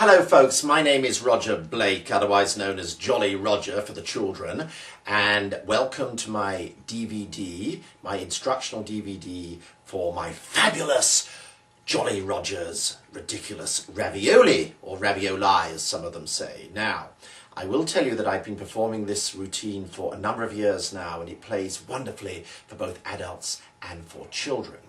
Hello folks, my name is Roger Blake, otherwise known as Jolly Roger for the children, and welcome to my DVD, my instructional DVD for my fabulous Jolly Roger's Ridiculous Ravioli, or Ravioli as some of them say. Now, I will tell you that I've been performing this routine for a number of years now, and it plays wonderfully for both adults and for children.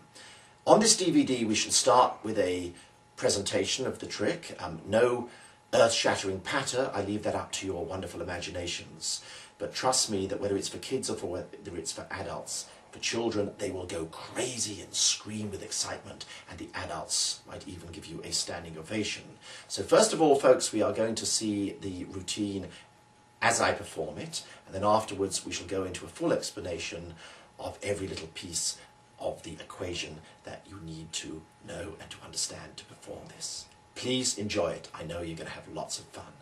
On this DVD we shall start with a presentation of the trick. No earth-shattering patter, I leave that up to your wonderful imaginations. But trust me that whether it's for kids or whether it's for adults, for children, they will go crazy and scream with excitement, and the adults might even give you a standing ovation. So first of all, folks, we are going to see the routine as I perform it, and then afterwards we shall go into a full explanation of every little piece of the equation that you need to know and to understand to perform this. Please enjoy it. I know you're going to have lots of fun.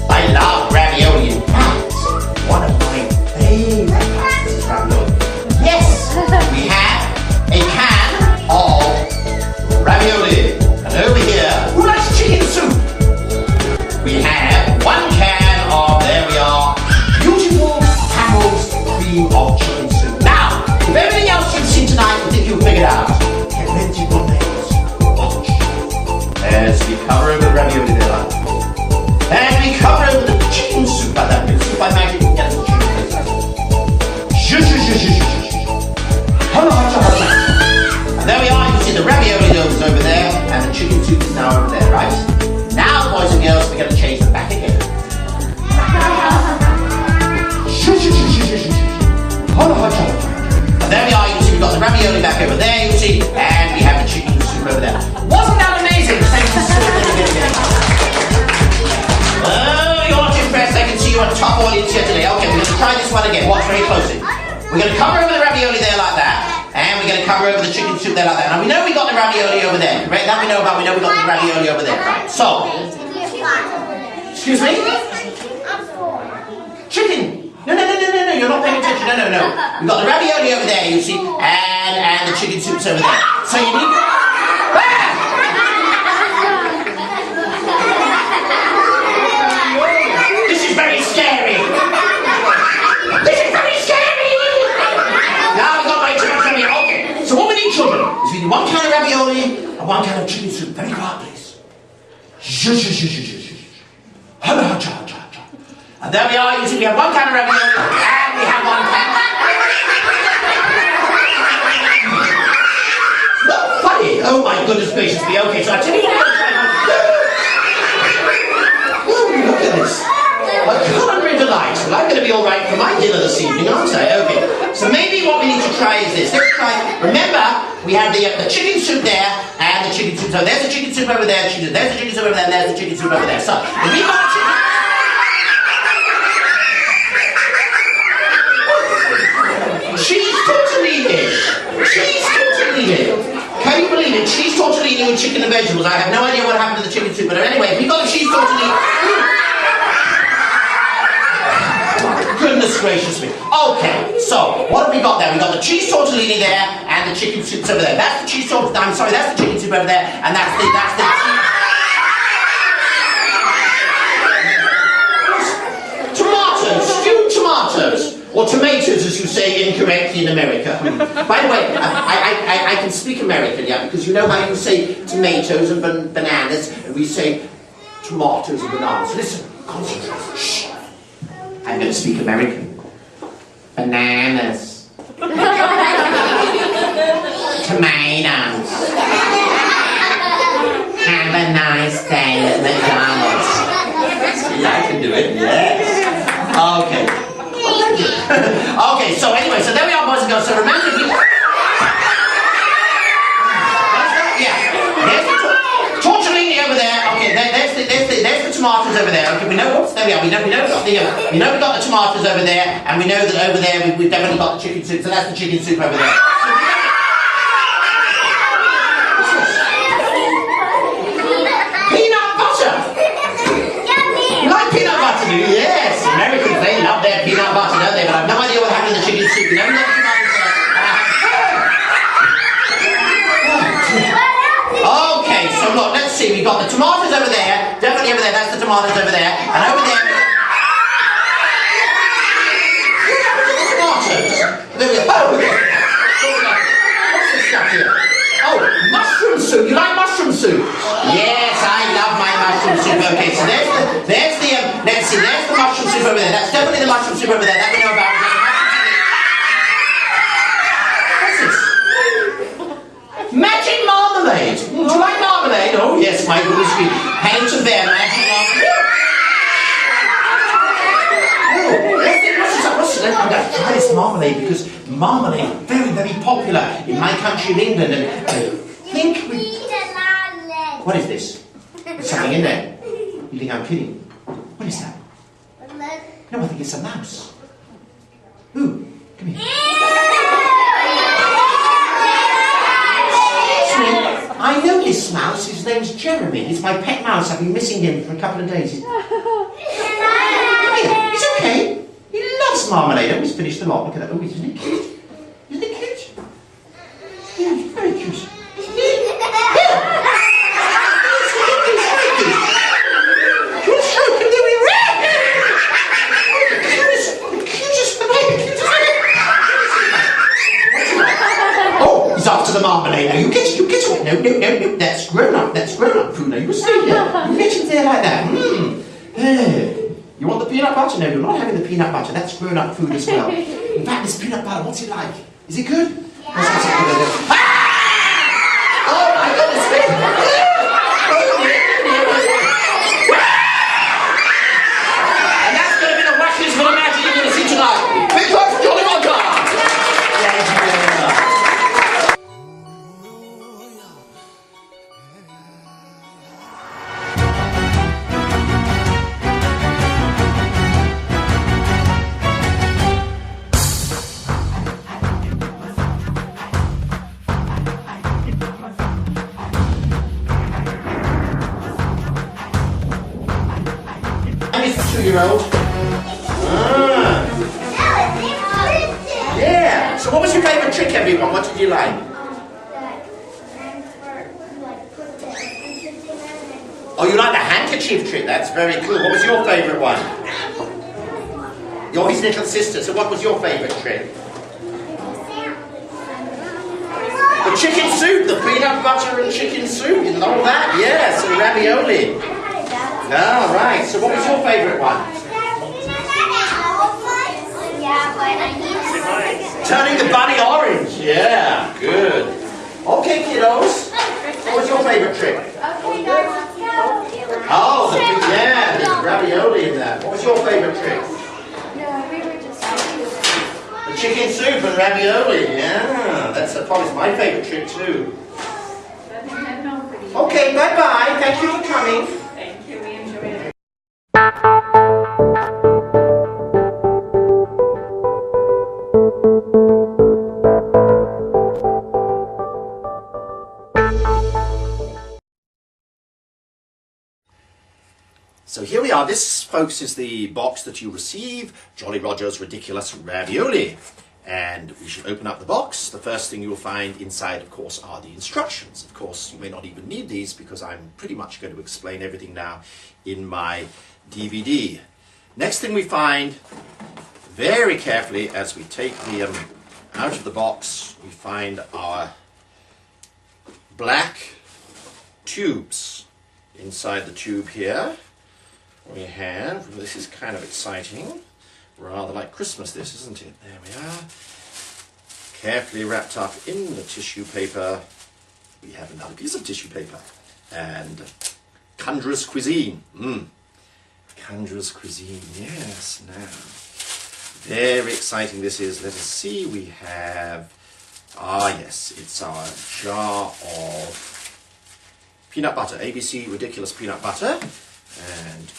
I love ravioli in packs. One of my favorite packs is ravioli. Yes, we have a can of ravioli. And over here, who likes chicken soup? We have one can of, there we are, beautiful Hamill's cream of chicken soup. Now, if everything else you've seen tonight you think you've figured out, get ready to your nails. Watch. As we cover over the ravioli there like that. And we cover over the chicken soup like that. Because by magic we get the chicken soup. And there we are, you can see the ravioli is over there, and the chicken soup is now over there, right? Now, boys and girls, we're going to change them back again. And there we are, you can see we've got the ravioli back over there, you can see, and we have the chicken soup over there. Wasn't that amazing? Thank you so much. Oh, you're not impressed. I can see you're a top audience here today. Okay, we're going to try this one again. Watch very closely. We're going to cover over the ravioli there like that, and we're going to cover over the chicken soup there like that. Now we know we got the ravioli over there, right? That we know about. We know we got the ravioli over there, right? So, excuse me? Chicken. No. You're not paying attention. No. We've got the ravioli over there, you see, and the chicken soup's over there. So you need. This is very scary. Now we've got way too much ravioli. Okay, so what we need, children, is we need one can of ravioli and one can of chicken soup. Very quiet, please. And there we are. You see, we have one can of ravioli and we have one can. Not funny. Oh my goodness gracious me. Okay, so I tell you what I'm trying to do. Oh, look at this. A culinary delight. Well, I'm going to be all right for my dinner this evening, aren't I? Okay. So maybe what we need to try is this. Let's try. Remember, we have the chicken soup there and the chicken soup. So there's the chicken soup over there. There's the chicken soup over there. And there's the chicken soup over there. So if we got chicken. Cheese tortellini. Cheese tortellini. Can you believe it? Cheese tortellini with chicken and vegetables. I have no idea what happened to the chicken soup, but anyway, if we got a cheese tortellini. Goodness gracious me. Okay, so what have we got there? We've got the cheese tortellini there and the chicken soups over there. That's the cheese tortellini. I'm sorry, that's the chicken soup over there, and that's the tomatoes, stewed tomatoes, or tomatoes as you say incorrectly in America. By the way, I can speak American, yeah, because you know how you say tomatoes and bananas, and we say tomatoes and bananas. Listen, concentrate. Shh. I'm going to speak American. Bananas. Tomatoes. Have a nice day at McDonald's. See, I can do it, yes. Okay. Okay, so anyway, so there we are, boys and girls. So remember, there's the tortellini over there. Okay, there's the tomatoes over there. Okay, we know. Oops, there we are. We know we got the tomatoes over there, and we know that over there we've definitely got the chicken soup. So that's the chicken soup over there. tomatoes over there, and over there. Oh, mushroom soup. You like mushroom soup? Yes, I love my mushroom soup. Okay, so there's the mushroom soup over there. That's definitely the mushroom soup over there. That we know about. What's this? Magic marmalade. Do you like marmalade? Oh yes, my goodness me. Hang to bear, magic marmalade. I'm going to try this marmalade because marmalade very, very popular in my country of England, and I think what is this? There's something in there. You think I'm kidding? What is that? No, I think it's a mouse. Ooh, come here. I know this mouse. His name's Jeremy. He's my pet mouse. I've been missing him for a couple of days. He's okay. He loves marmalade. Oh, he's finished them off. Look at that. Oh, isn't it cute? Isn't it cute? Yeah, very cute. Oh, he's after the marmalade. Now you get it. No. That's grown up food. Now you stay there. You get it there like that. You want the peanut butter? No, you're not having the peanut butter. That's grown-up food as well. In fact, this peanut butter, what's it like? Is it good? Yeah. Ah! Oh my goodness! And that's going to be the wackiest little magic you're going to see tonight. Big clap for Jolly Roger! Two-year-old. Yeah. So what was your favourite trick, everyone? What did you like? Oh, you like the handkerchief trick? That's very cool. What was your favourite one? You're his little sister. So what was your favourite trick? The chicken soup, the peanut butter and chicken soup. You know that? Yes, and ravioli. Oh, right. So what was your favourite one? Turning the bunny orange. Yeah, good. Okay, kiddos. What was your favourite trick? Oh, there's ravioli in that. What was your favourite trick? The chicken soup and ravioli. Yeah, that's probably my favourite trick too. Okay, bye-bye. Thank you for coming. So here we are. This, folks, is the box that you receive, Jolly Roger's Ridiculous Ravioli. And we should open up the box. The first thing you'll find inside, of course, are the instructions. Of course, you may not even need these because I'm pretty much going to explain everything now in my DVD. Next thing we find, very carefully, as we take the out of the box, we find our black tubes. Inside the tube here, we have, this is kind of exciting, rather like Christmas this, isn't it? There we are. Carefully wrapped up in the tissue paper, we have another piece of tissue paper. And Conjurer's Cuisine. Conjurer's Cuisine, yes, now. Very exciting this is. Let us see, we have, yes, it's our jar of peanut butter, ABC Ridiculous Peanut Butter. And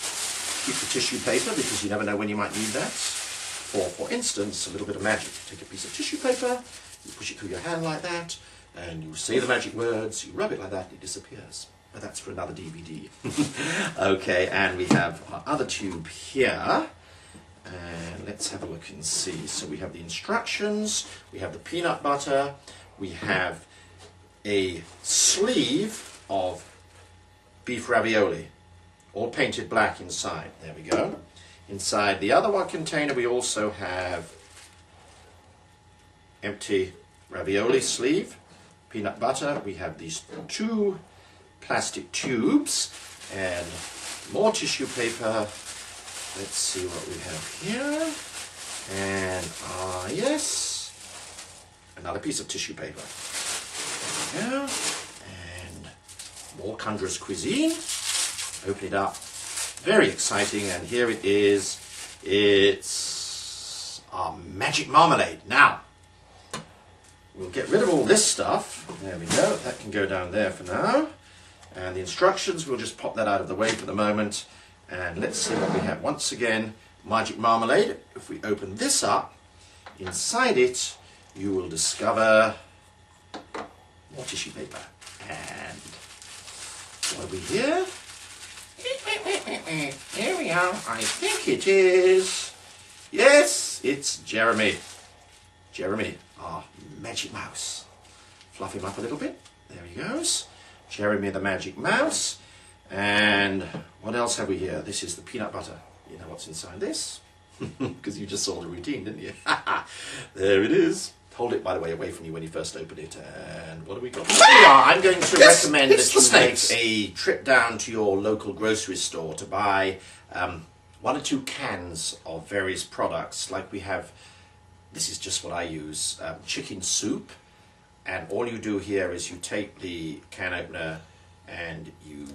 keep the tissue paper because you never know when you might need that. For instance, a little bit of magic. Take a piece of tissue paper, you push it through your hand like that, and you say the magic words, you rub it like that, and it disappears. But that's for another DVD. Okay, and we have our other tube here. And let's have a look and see. So we have the instructions, we have the peanut butter, we have a sleeve of beef ravioli. all painted black inside. There we go. Inside the other one container we also have empty ravioli sleeve, peanut butter. We have these 2 plastic tubes and more tissue paper. Let's see what we have here. And yes, another piece of tissue paper. There we go. And more Conjurer's Cuisine. Open it up. Very exciting. And here it is. It's our magic marmalade. Now, we'll get rid of all this stuff. There we go. That can go down there for now. And the instructions, we'll just pop that out of the way for the moment. And let's see what we have. Once again, magic marmalade. If we open this up, inside it, you will discover more tissue paper. And what have we here? Here we are. I think it is. Yes, it's Jeremy. Jeremy, our magic mouse. Fluff him up a little bit. There he goes. Jeremy the magic mouse. And what else have we here? This is the peanut butter. You know what's inside this? Because you just saw the routine, didn't you? There it is. Hold it, by the way, away from you when you first open it. And what do we got? I'm going to recommend that you make a trip down to your local grocery store to buy 1 or 2 cans of various products. Like we have, this is just what I use, chicken soup. And all you do here is you take the can opener and you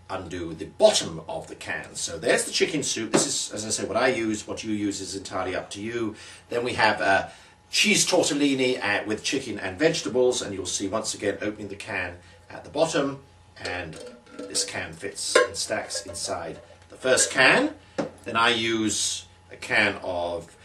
undo the bottom of the can. So there's the chicken soup. This is, as I say, what I use. What you use is entirely up to you. Then we have cheese tortellini with chicken and vegetables, and you'll see once again opening the can at the bottom, and this can fits and stacks inside the first can. Then I use a can of,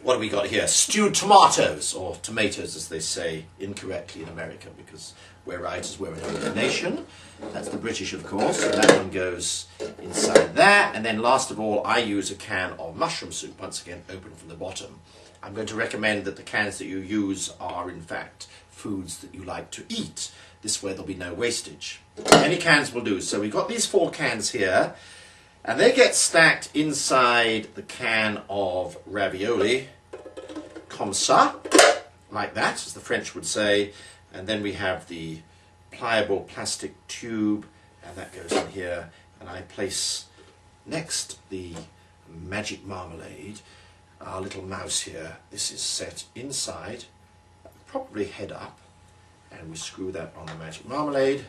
what have we got here? Stewed tomatoes, or tomatoes as they say incorrectly in America, because we're right as we're an open nation. That's the British, of course, so that one goes inside that. And then last of all, I use a can of mushroom soup, once again open from the bottom. I'm going to recommend that the cans that you use are in fact foods that you like to eat. This way there'll be no wastage. Any cans will do. So we've got these 4 cans here, and they get stacked inside the can of ravioli, comme ça, like that, as the French would say. And then we have the pliable plastic tube, and that goes in here. And I place next the magic marmalade. Our little mouse here, this is set inside, probably head up, and we screw that on the magic marmalade.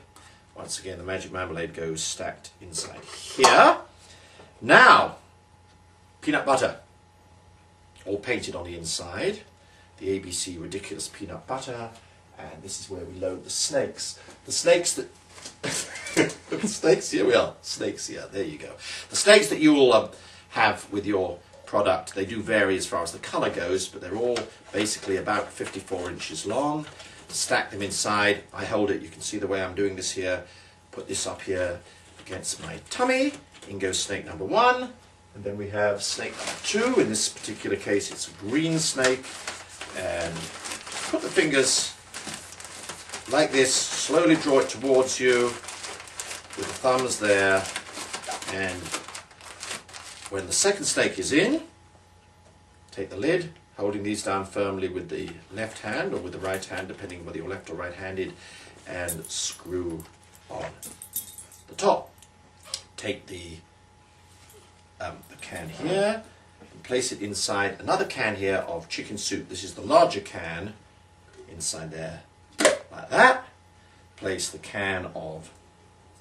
Once again, the magic marmalade goes stacked inside here. Now, peanut butter, all painted on the inside. The ABC Ridiculous Peanut Butter, and this is where we load the snakes. The snakes that... the snakes, here we are, snakes here, there you go. The snakes that you will have with your product, they do vary as far as the colour goes, but they're all basically about 54 inches long. Stack them inside. I hold it, you can see the way I'm doing this here. Put this up here against my tummy. In goes snake number 1, and then we have snake number 2. In this particular case it's a green snake, and put the fingers like this, slowly draw it towards you with the thumbs there, and when the second snake is in, take the lid, holding these down firmly with the left hand or with the right hand, depending whether you're left or right-handed, and screw on the top. Take the can here and place it inside another can here of chicken soup. This is the larger can, inside there, like that. Place the can of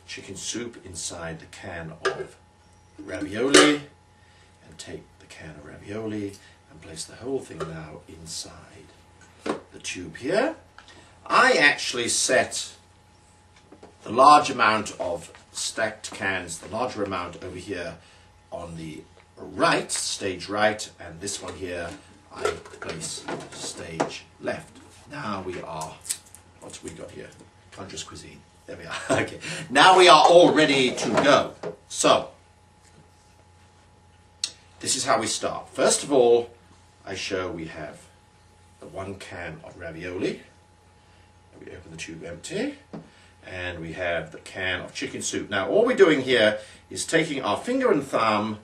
chicken soup inside the can of ravioli, and take the can of ravioli and place the whole thing now inside the tube here. I actually set the large amount of stacked cans, the larger amount over here on the right, stage right, and this one here I place stage left. Now we are, what's we got here? Conjurer's Cuisine. There we are. Okay. Now we are all ready to go. So, this is how we start. First of all, I show we have the 1 can of ravioli. We open the tube empty. and we have the can of chicken soup. Now all we're doing here is taking our finger and thumb,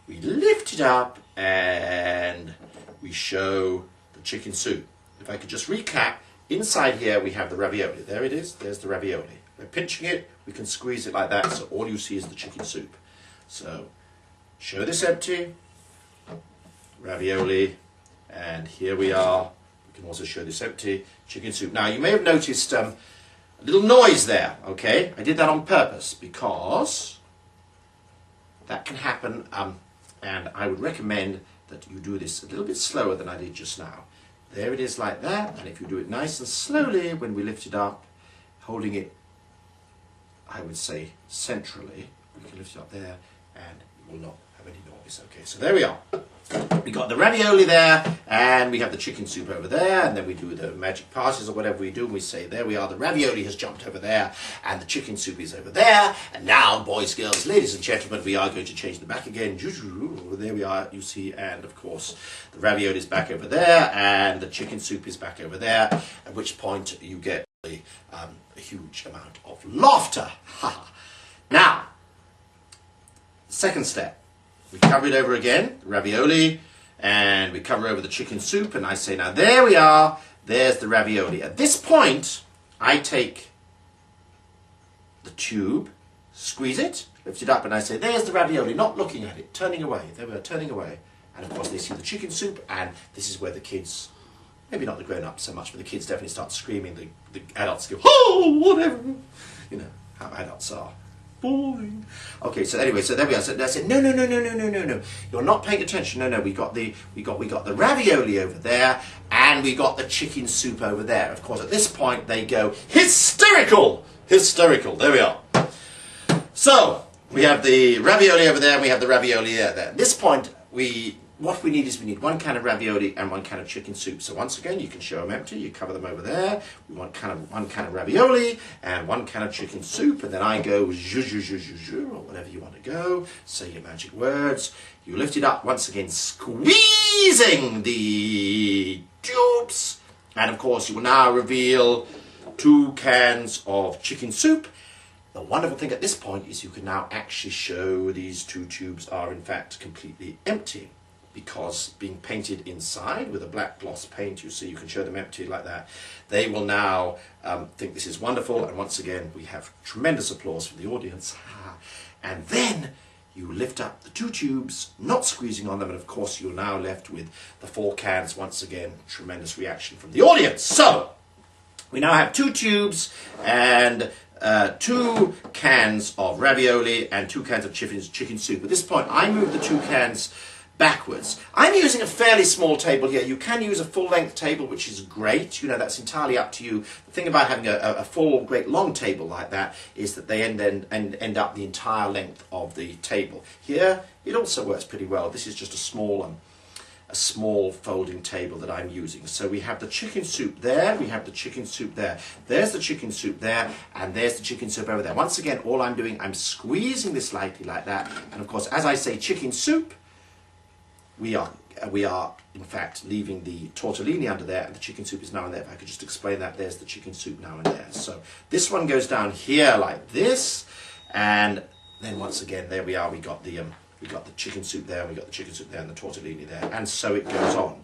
we lift it up, and we show the chicken soup. If I could just recap, inside here we have the ravioli. There it is, there's the ravioli. We're pinching it, we can squeeze it like that, so all you see is the chicken soup. So, show this empty, ravioli, and here we are. We can also show this empty, chicken soup. Now you may have noticed a little noise there, okay? I did that on purpose because that can happen, and I would recommend that you do this a little bit slower than I did just now. There it is like that, and if you do it nice and slowly when we lift it up, holding it, I would say centrally, we can lift it up there and it will not have any noise. Okay, so there we are. We got the ravioli there, and we have the chicken soup over there, and then we do the magic passes or whatever we do, and we say, there we are, the ravioli has jumped over there, and the chicken soup is over there, and now, boys, girls, ladies and gentlemen, we are going to change the back again. There we are, you see, and of course, the ravioli is back over there, and the chicken soup is back over there, at which point you get a huge amount of laughter. Now, second step. We cover it over again, ravioli, and we cover over the chicken soup, and I say, now there we are, there's the ravioli. At this point, I take the tube, squeeze it, lift it up, and I say, there's the ravioli, not looking at it, turning away. There we are, turning away. And of course, they see the chicken soup, and this is where the kids, maybe not the grown-ups so much, but the kids definitely start screaming. The adults go, oh, whatever. You know how adults are. Boring. Okay, so anyway, so there we are. So I said, no. You're not paying attention. No. We got the ravioli over there, and we got the chicken soup over there. Of course, at this point they go hysterical. There we are. So we have the ravioli over there, and we have the ravioli there. At this point, what we need is one can of ravioli and one can of chicken soup. So once again, you can show them empty. You cover them over there. We want one can of ravioli and one can of chicken soup. And then I go zhu, or whatever you want to go. Say your magic words. You lift it up once again, squeezing the tubes. And of course, you will now reveal 2 cans of chicken soup. The wonderful thing at this point is you can now actually show these 2 tubes are in fact completely empty, because being painted inside with a black gloss paint, you see, you can show them empty like that. They will now think this is wonderful, and once again we have tremendous applause from the audience. And then you lift up the 2 tubes, not squeezing on them, and of course you're now left with the 4 cans. Once again, tremendous reaction from the audience. So we now have 2 tubes and 2 cans of ravioli and 2 cans of chicken soup. At this point, I move the 2 cans backwards. I'm using a fairly small table here. You can use a full-length table, which is great. You know, that's entirely up to you. The thing about having a full, great long table like that is that they end up the entire length of the table. Here, it also works pretty well. This is just a small folding table that I'm using. So we have the chicken soup there, we have the chicken soup there, there's the chicken soup there, and there's the chicken soup over there. Once again, all I'm doing, I'm squeezing this lightly like that, and of course, as I say chicken soup, we are in fact leaving the tortellini under there, and the chicken soup is now in there. If I could just explain that, there's the chicken soup now in there. So this one goes down here like this, and then once again, there we are, we got the chicken soup there, and we got the chicken soup there, and the tortellini there, and so it goes on.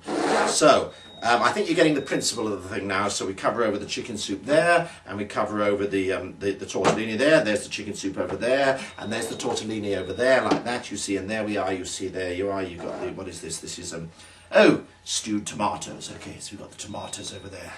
So I think you're getting the principle of the thing now. So we cover over the chicken soup there, and we cover over the tortellini there. There's the chicken soup over there, and there's the tortellini over there, like that. You see, and there we are. You see, there you are. You got the, what is this? This is stewed tomatoes. Okay, so we've got the tomatoes over there.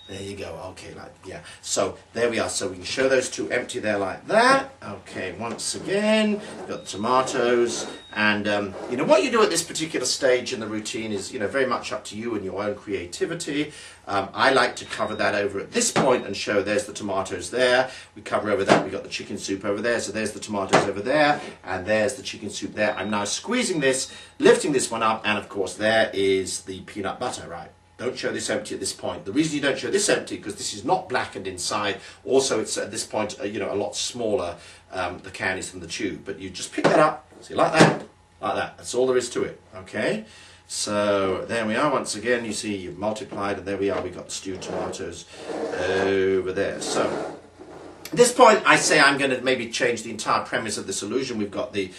There you go. Okay, yeah. So there we are. So we can show those 2 empty there like that. Okay, once again, we've got the tomatoes, and you know what you do at this particular stage in the routine is, you know, very much up to you and your own creativity. I like to cover that over at this point and show there's the tomatoes there. We cover over that. We got the chicken soup over there. So there's the tomatoes over there, and there's the chicken soup there. I'm now squeezing this, lifting this one up, and of course there is the peanut butter, right? Don't show this empty at this point. The reason you don't show this empty, because this is not blackened inside. Also, it's at this point, you know, a lot smaller, the can is than the tube. But you just pick that up, see, like that. That's all there is to it, okay? So there we are. Once again, you see you've multiplied, and there we are. We've got the stewed tomatoes over there. So At this point, I say I'm going to maybe change the entire premise of this illusion. We've got the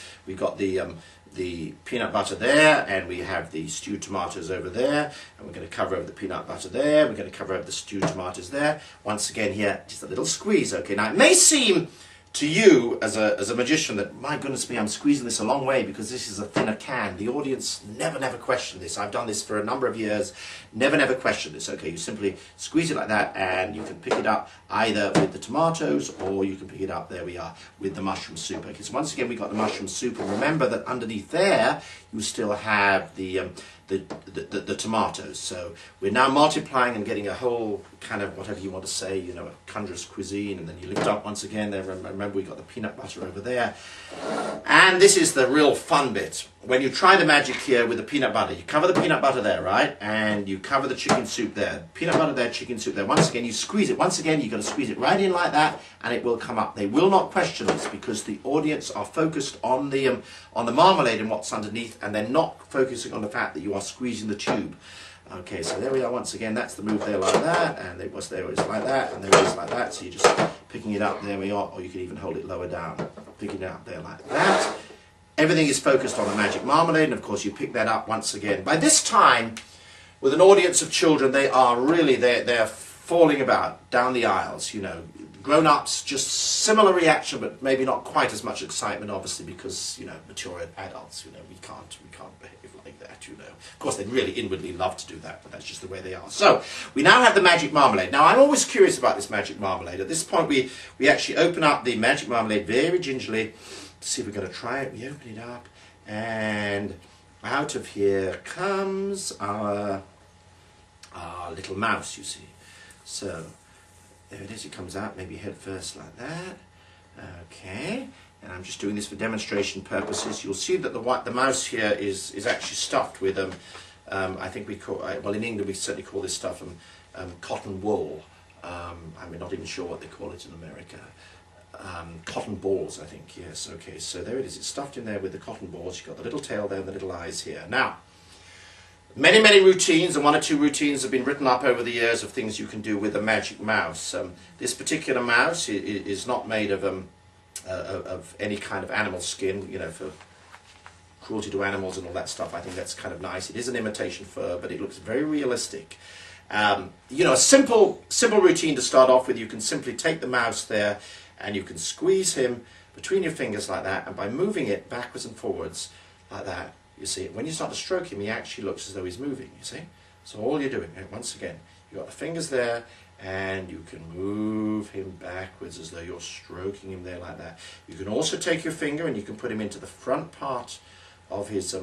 peanut butter there, and we have the stewed tomatoes over there, and we're going to cover over the peanut butter there. We're going to cover over the stewed tomatoes there. Once again, here just a little squeeze. Okay, now it may seem to you as a magician that, my goodness me, I'm squeezing this a long way because this is a thinner can. The audience never question this. I've done this for a number of years, never question this. Okay, you simply squeeze it like that, and you can pick it up either with the tomatoes, or you can pick it up, there we are, with the mushroom soup. Okay, so once again we got the mushroom soup, and remember that underneath there you still have the tomatoes. So we're now multiplying and getting a whole kind of, whatever you want to say, you know, a conjurer's cuisine. And then you lift up once again there, remember we got the peanut butter over there. And this is the real fun bit. When you try the magic here with the peanut butter, you cover the peanut butter there, right? And you cover the chicken soup there. Peanut butter there, chicken soup there. Once again, you squeeze it. Once again, you've got to squeeze it right in like that, and it will come up. They will not question this because the audience are focused on the marmalade and what's underneath, and they're not focusing on the fact that you are squeezing the tube. Okay, so there we are once again. That's the move there like that, and there was like that, and there it is like that. So you're just picking it up, there we are, or you can even hold it lower down. Picking it up there like that. Everything is focused on the magic marmalade, and of course you pick that up once again. By this time, with an audience of children, they are really, they're falling about down the aisles, you know. Grown-ups, just similar reaction, but maybe not quite as much excitement, obviously, because, you know, mature adults, you know, we can't behave like that, you know. Of course, they'd really inwardly love to do that, but that's just the way they are. So, we now have the magic marmalade. Now, I'm always curious about this magic marmalade. At this point, we actually open up the magic marmalade very gingerly. See if we're going to try it. We open it up, and out of here comes our little mouse, you see. So there it is, it comes out, maybe head first like that. Okay, and I'm just doing this for demonstration purposes. You'll see that the mouse here is actually stuffed with I think we call, well, in England we certainly call this stuff cotton wool. I'm not even sure what they call it in America. Cotton balls, I think, yes. Okay, so there it is. It's stuffed in there with the cotton balls. You've got the little tail there and the little eyes here. Now, many routines, and one or two routines have been written up over the years of things you can do with a magic mouse. This particular mouse is not made of any kind of animal skin, you know, for cruelty to animals and all that stuff. I think that's kind of nice. It is an imitation fur, but it looks very realistic. You know, a simple routine to start off with. You can simply take the mouse there, and you can squeeze him between your fingers like that, and by moving it backwards and forwards like that, you see, when you start to stroke him, he actually looks as though he's moving, you see. So all you're doing, once again, you've got the fingers there, and you can move him backwards as though you're stroking him there like that. You can also take your finger and you can put him into the front part of his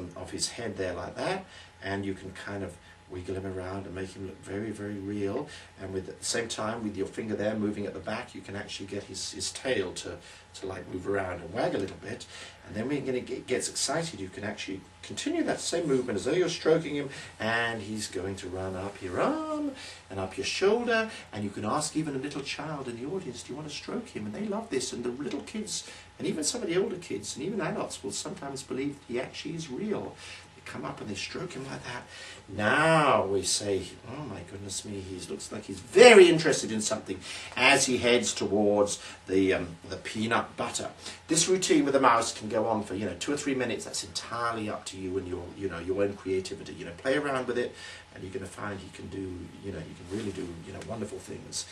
head there like that, and you can kind of wiggle him around and make him look very real. And at the same time, with your finger there moving at the back, you can actually get his tail to like move around and wag a little bit. And then when it gets excited, you can actually continue that same movement as though you're stroking him, and he's going to run up your arm and up your shoulder. And you can ask even a little child in the audience, do you want to stroke him? And they love this. And the little kids, and even some of the older kids, and even adults will sometimes believe he actually is real. Come up and they stroke him like that. Now we say, oh my goodness me, he looks like he's very interested in something as he heads towards the peanut butter. This routine with the mouse can go on for 2 or 3 minutes. That's entirely up to you and your own creativity. Play around with it, and you're going to find he can do he can really do wonderful things.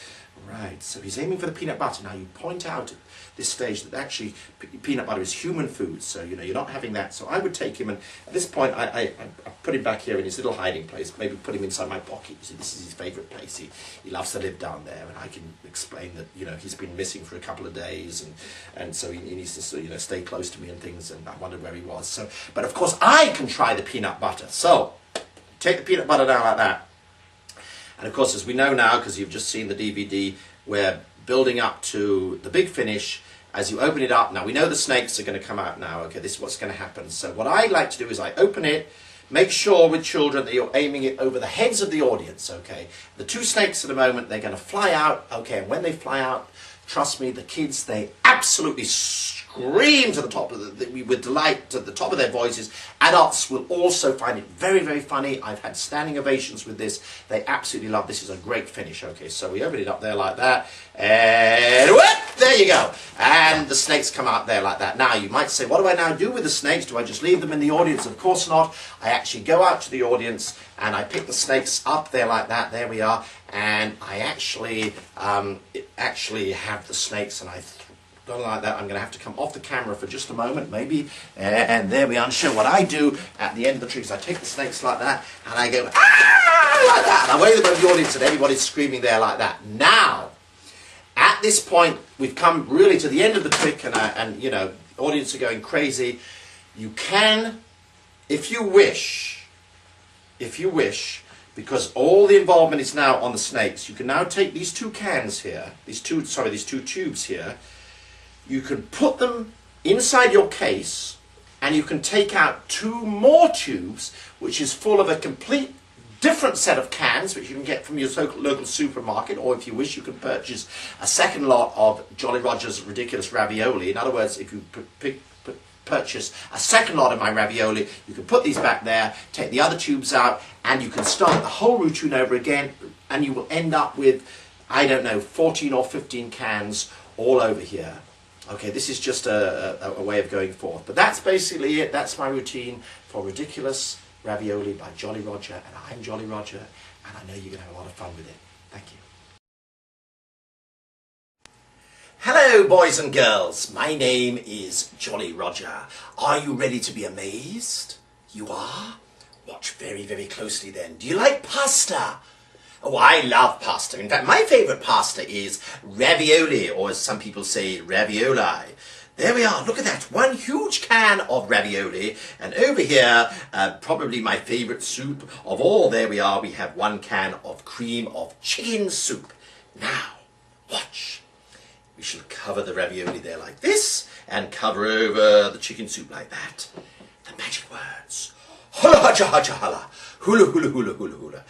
Right, so he's aiming for the peanut butter. Now you point out at this stage that actually peanut butter is human food, so you're not having that. So I would take him, and at this point I put him back here in his little hiding place. Maybe put him inside my pocket. You see, this is his favourite place. He loves to live down there, and I can explain that he's been missing for a couple of days, and so he needs to stay close to me and things. And I wondered where he was. So, but of course I can try the peanut butter. So take the peanut butter down like that. And of course, as we know now, because you've just seen the DVD, we're building up to the big finish. As you open it up, now we know the snakes are going to come out now. Okay, this is what's going to happen. So what I like to do is I open it, make sure with children that you're aiming it over the heads of the audience. Okay, the 2 snakes at the moment, they're going to fly out. Okay, and when they fly out, Trust me, the kids, they absolutely scream to the top of with delight to the top of their voices. Adults will also find it very, very funny. I've had standing ovations with this. They absolutely love this. Is a great finish. Okay, so we open it up there like that, and whoop, there you go. And the snakes come out there like that. Now you might say, what do I now do with the snakes? Do I just leave them in the audience? Of course not. I actually go out to the audience and I pick the snakes up there like that. There we are. And I actually have the snakes, and I don't like that. I'm going to have to come off the camera for just a moment, maybe. And there we are. And show what I do at the end of the trick. I take the snakes like that, and I go, ah, like that. And I wave them over the audience, and everybody's screaming there like that. Now, at this point, we've come really to the end of the trick, and you know, the audience are going crazy. You can, if you wish, because all the involvement is now on the snakes, you can now take these two cans here, these two tubes here. You can put them inside your case, and you can take out two more tubes, which is full of a complete different set of cans, which you can get from your local supermarket, or if you wish, you can purchase a second lot of Jolly Roger's Ridiculous Ravioli. In other words, if you purchase a second lot of my ravioli, you can put these back there, take the other tubes out, and you can start the whole routine over again, and you will end up with, I don't know, 14 or 15 cans all over here. Okay, this is just a way of going forth. But that's basically it. That's my routine for Ridiculous Ravioli by Jolly Roger. And I'm Jolly Roger, and I know you're going to have a lot of fun with it. Thank you. Hello, boys and girls. My name is Jolly Roger. Are you ready to be amazed? You are? Watch very, very closely then. Do you like pasta? Oh, I love pasta. In fact, my favourite pasta is ravioli, or as some people say, ravioli. There we are. Look at that. One huge can of ravioli. And over here, probably my favourite soup of all. There we are. We have one can of cream of chicken soup. Now, watch. We shall cover the ravioli there like this, and cover over the chicken soup like that. The magic words. Holla, hacha, hacha, hala. Hula, hula, hula, hula, hula.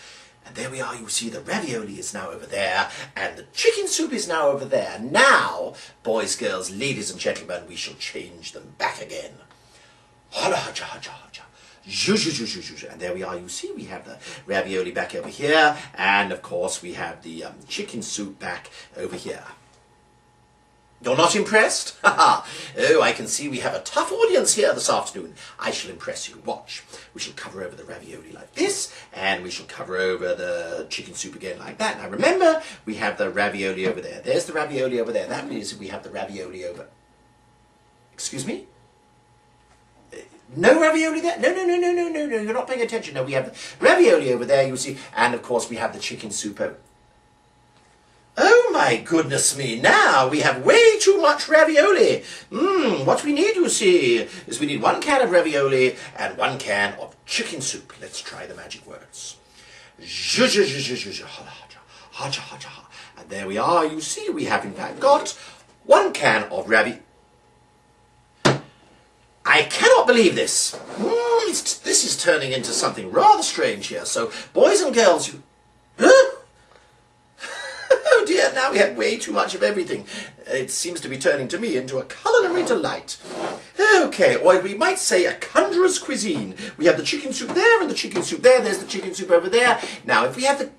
And there we are, you see the ravioli is now over there, and the chicken soup is now over there. Now, boys, girls, ladies and gentlemen, we shall change them back again. Holla, hacha, hacha, hacha. Zhu, zhu, zhu, zhu, zhu. And there we are, you see we have the ravioli back over here, and of course we have the chicken soup back over here. You're not impressed? Oh, I can see we have a tough audience here this afternoon. I shall impress you. Watch. We shall cover over the ravioli like this, and we shall cover over the chicken soup again like that. Now remember, we have the ravioli over there. There's the ravioli over there. That means we have the ravioli over... Excuse me? No ravioli there? No, you're not paying attention. No, we have the ravioli over there, you see, and of course we have the chicken soup over... Oh my goodness me, now we have way too much ravioli. What we need, you see, is we need one can of ravioli and one can of chicken soup. Let's try the magic words. And there we are, you see, we have in fact got one can of ravioli. I cannot believe this. This is turning into something rather strange here. So, boys and girls, you... Huh? Oh dear, now we have way too much of everything. It seems to be turning to me into a culinary delight. Okay, or we might say a conjurer's cuisine. We have the chicken soup there and the chicken soup there. There's the chicken soup over there. Now, if we have the...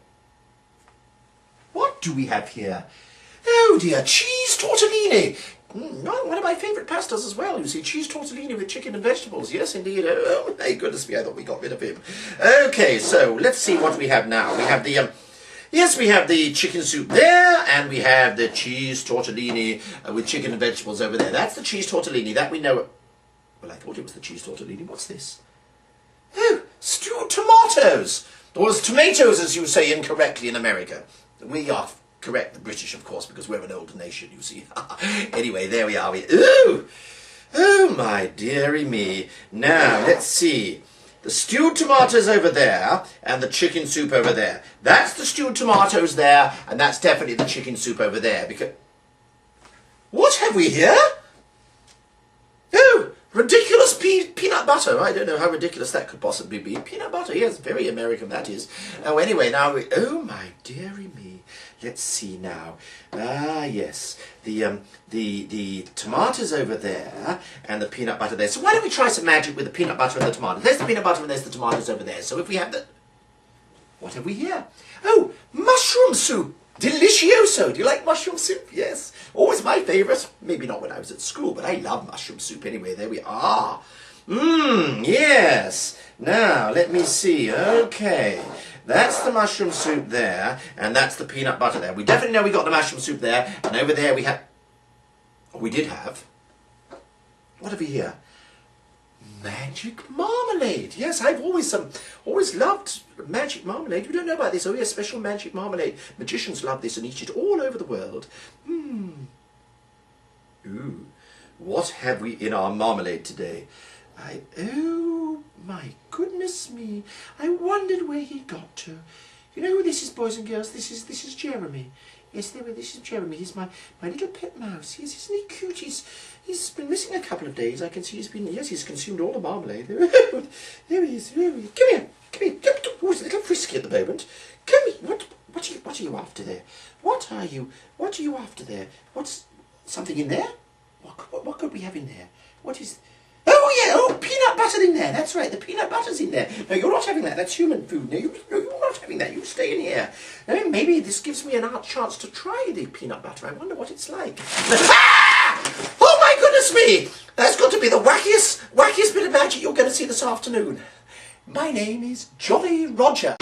What do we have here? Oh dear, cheese tortellini. One of my favourite pastas as well. You see, cheese tortellini with chicken and vegetables. Yes, indeed. Oh, my goodness me, I thought we got rid of him. Okay, so let's see what we have now. We have the... Yes, we have the chicken soup there, and we have the cheese tortellini with chicken and vegetables over there. That's the cheese tortellini, that we know. Well, I thought it was the cheese tortellini. What's this? Oh, stewed tomatoes. Or tomatoes, as you say incorrectly in America. We are correct, the British, of course, because we're an older nation, you see. Anyway, there we are. Ooh! Oh, my dearie me. Now, let's see. The stewed tomatoes over there, and the chicken soup over there. That's the stewed tomatoes there, and that's definitely the chicken soup over there. Because what have we here? Oh, ridiculous pizza. be peanut butter. I don't know how ridiculous that could possibly be. Peanut butter, yes, very American that is. Oh, anyway, now oh my dearie me. Let's see now. Ah, yes. The tomatoes over there and the peanut butter there. So why don't we try some magic with the peanut butter and the tomatoes? There's the peanut butter and there's the tomatoes over there. So if we have the... What have we here? Oh, mushroom soup. Delicioso. Do you like mushroom soup? Yes. Always my favourite. Maybe not when I was at school, but I love mushroom soup anyway. There we are. Yes. Now, let me see. Okay. That's the mushroom soup there, and that's the peanut butter there. We definitely know we got the mushroom soup there, and over there we had... Oh, we did have... What have we here? Magic marmalade. Yes, I've always loved magic marmalade. You don't know about this? Oh, yes, special magic marmalade. Magicians love this and eat it all over the world. Ooh, what have we in our marmalade today? Oh, my goodness me. I wondered where he got to. You know who this is, boys and girls? This is Jeremy. Yes, this is Jeremy. He's my little pet mouse. Yes, isn't he cute? He's been missing a couple of days. I can see he's consumed all the marmalade. There he is. Come here. Oh, he's a little frisky at the moment. Come here. What are you after there? What are you after there? What's something in there? What could we have in there? What is... Oh, yeah, oh, peanut butter in there. That's right, the peanut butter's in there. No, you're not having that. That's human food. No, you're not having that. You stay in here. No, maybe this gives me an chance to try the peanut butter. I wonder what it's like. Ah! Oh, my goodness me! That's got to be the wackiest bit of magic you're going to see this afternoon. My name is Jolly Roger.